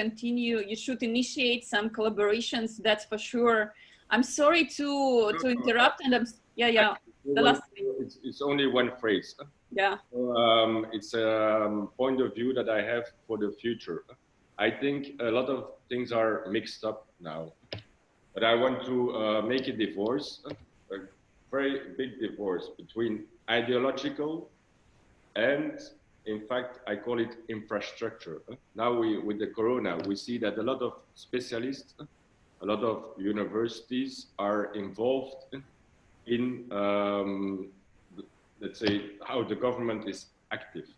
initiate some collaborations, that's for sure. I'm sorry to interrupt, and the last thing. It's only one phrase. Yeah. So, it's a point of view that I have for the future. I think a lot of things are mixed up now, but I want to make a divorce very big divorce between ideological and, in fact, I call it infrastructure. Now with the corona, we see that a lot of specialists, a lot of universities are involved in, let's say, how the government is active.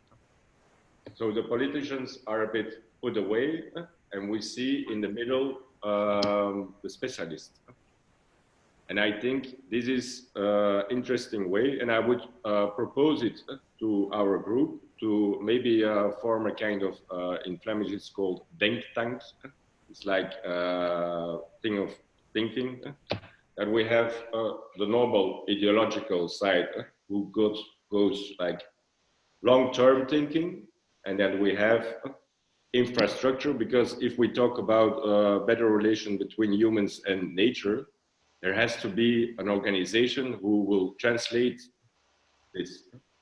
So the politicians are a bit put away, and we see in the middle the specialists. And I think this is an interesting way, and I would propose it to our group to maybe form a kind of, in Flemish it's called denktank. It's like a thing of thinking, that we have the normal ideological side who goes like long-term thinking, and then we have infrastructure, because if we talk about a better relation between humans and nature, there has to be an organization who will translate this.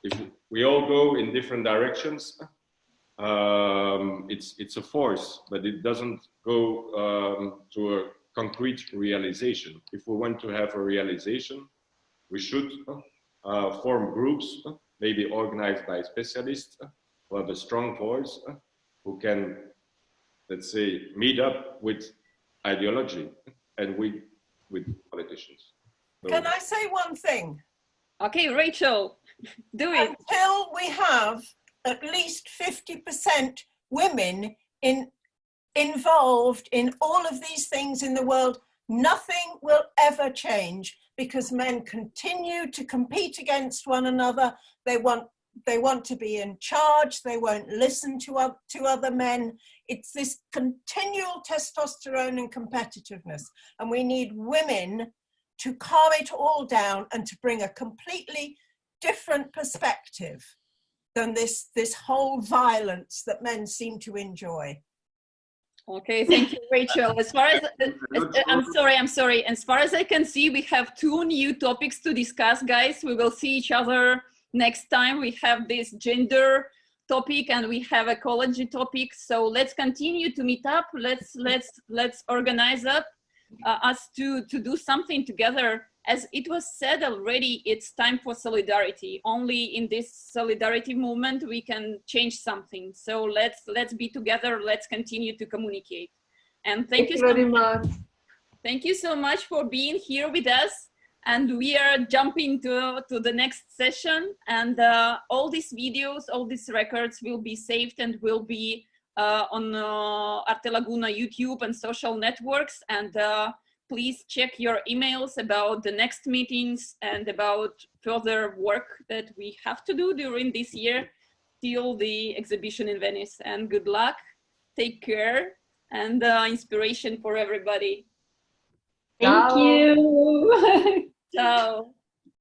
If we all go in different directions, it's a force, but it doesn't go to a concrete realization. If we want to have a realization, we should form groups, maybe organized by specialists who have a strong voice, who can, let's say, meet up with ideology and with politicians. So, can I say one thing? Okay, Rachel, do it. Until we have at least 50% women involved in all of these things in the world, nothing will ever change, because men continue to compete against one another. They want to be in charge. They won't listen to other men. It's this continual testosterone and competitiveness. And we need women to calm it all down and to bring a completely different perspective than this whole violence that men seem to enjoy. Okay, thank you, Rachel. As far as I'm sorry. As far as I can see, we have 2 new topics to discuss, guys. We will see each other next time. We have this gender topic and we have ecology topic. So let's continue to meet up. Let's organize up us to do something together. As it was said already, it's time for solidarity. Only in this solidarity movement we can change something. So let's be together. Let's continue to communicate. And thank you very much. Thank you so much for being here with us. And we are jumping to the next session. And all these videos, all these records will be saved and will be on Arte Laguna YouTube and social networks. And please check your emails about the next meetings and about further work that we have to do during this year till the exhibition in Venice. And good luck, take care, and inspiration for everybody. Thank you. Ciao.